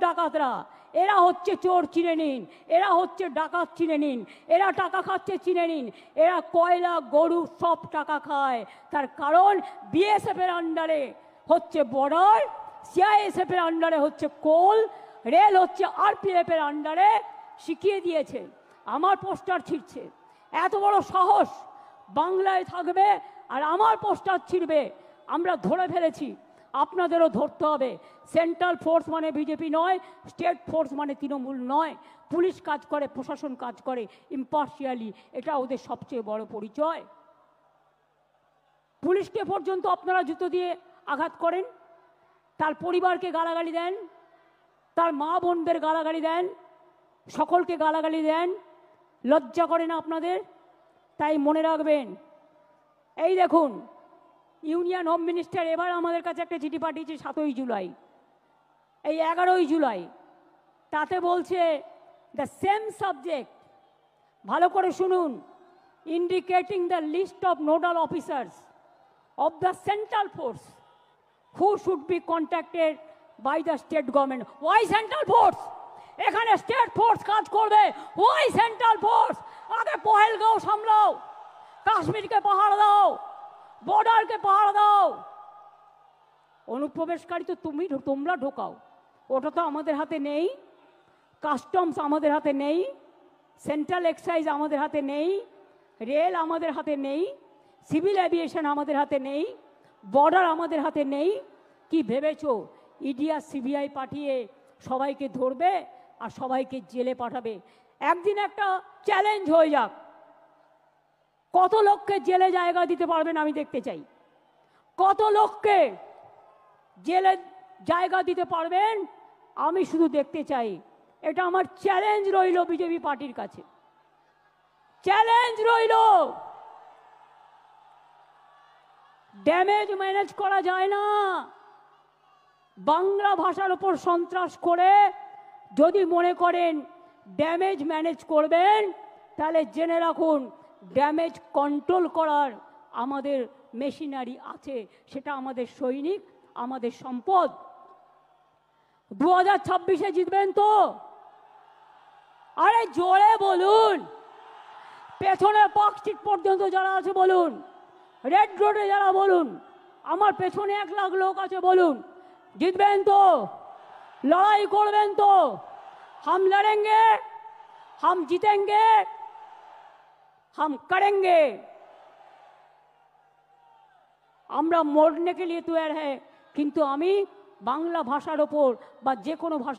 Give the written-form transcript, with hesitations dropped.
ডাকাতরা, এরা হচ্ছে চোর চিনে নিন, এরা হচ্ছে ডাকাত চিনে নিন, এরা টাকা খাচ্ছে চিনে নিন, এরা কয়লা গরু সব টাকা খায়। তার কারণ বিএসএফ এর আন্ডারে হচ্ছে বর্ডার, সিআইএসএফ এর আন্ডারে হচ্ছে কোল, রেল হচ্ছে আরপিএফ এর আন্ডারে। শিখিয়ে দিয়েছে, আমার পোস্টার ছিঁড়ছে, এত বড় সাহস বাংলায় থাকবে আর আমার পোস্টার ছিঁড়বে। আমরা ধরে ফেলেছি, আপনাদেরও ধরতে হবে। সেন্ট্রাল ফোর্স মানে বিজেপি নয়, স্টেট ফোর্স মানে তৃণমূল নয়। পুলিশ কাজ করে, প্রশাসন কাজ করে ইম্পার্শিয়ালি, এটা ওদের সবচেয়ে বড় পরিচয়। পুলিশকে পর্যন্ত আপনারা জুতো দিয়ে আঘাত করেন, তার পরিবারকে গালাগালি দেন, তার মা বোনদের গালাগালি দেন, সকলকে গালাগালি দেন। লজ্জা করে না আপনাদের? তাই মনে রাখবেন, এই দেখুন ইউনিয়ন হোম মিনিস্টার এবার আমাদের কাছে একটা চিঠি পাঠিয়েছে 7ই জুলাই, এই 11ই জুলাই। তাতে বলছে দ্য সেম সাবজেক্ট, ভালো করে শুনুন, indicating the list of nodal officers of the central force who should be contacted by the state government. Why central force? এখানে স্টেট ফোর্স কাজ করবে। Why central force? আগে পহেলগাঁও সামলাও, কাশ্মীরকে পাহাড় দাও, বর্ডারকে পাহাড় দাও। অনুপ্রবেশকারী তো তোমরা ঢোকাও, ওটা তো আমাদের হাতে নেই। কাস্টমস আমাদের হাতে নেই, সেন্ট্রাল এক্সাইজ আমাদের হাতে নেই, রেল আমাদের হাতে নেই, সিভিল এভিয়েশন আমাদের হাতে নেই, বর্ডার আমাদের হাতে নেই। কি ভেবেছো ইডি আর সিবিআই পাঠিয়ে সবাইকে ধরবে আর সবাইকে জেলে পাঠাবে? একদিন একটা চ্যালেঞ্জ হয়ে যাক, কত লোককে জেলে জায়গা দিতে পারবেন আমি দেখতে চাই। কত লোককে জেলে জায়গা দিতে পারবেন আমি শুধু দেখতে চাই। এটা আমার চ্যালেঞ্জ রইল বিজেপি পার্টির কাছে, চ্যালেঞ্জ রইল। ড্যামেজ ম্যানেজ করা যায় না। বাংলা ভাষার উপর সন্ত্রাস করে যদি মনে করেন ড্যামেজ ম্যানেজ করবেন, তাহলে জেনে রাখুন ড্যামেজ কন্ট্রোল করার আমাদের মেশিনারি আছে, সেটা আমাদের সৈনিক, আমাদের সম্পদ। 2026-এ জিতবেন তো? আরে জোরে বলুন। পেছনে পার্ক স্ট্রিট পর্যন্ত যারা আছে বলুন, রেড রোডে যারা বলুন, আমার পেছনে 1 লাখ লোক আছে বলুন, জিতবেন তো? লড়াই করবেন তো? हम लड़ेंगे, हम जीतेंगे, हम करेंगे। আমরা মরने के लिए तैयार है, কিন্তু আমি বাংলা ভাষার ওপর বা যে কোনো ভাষা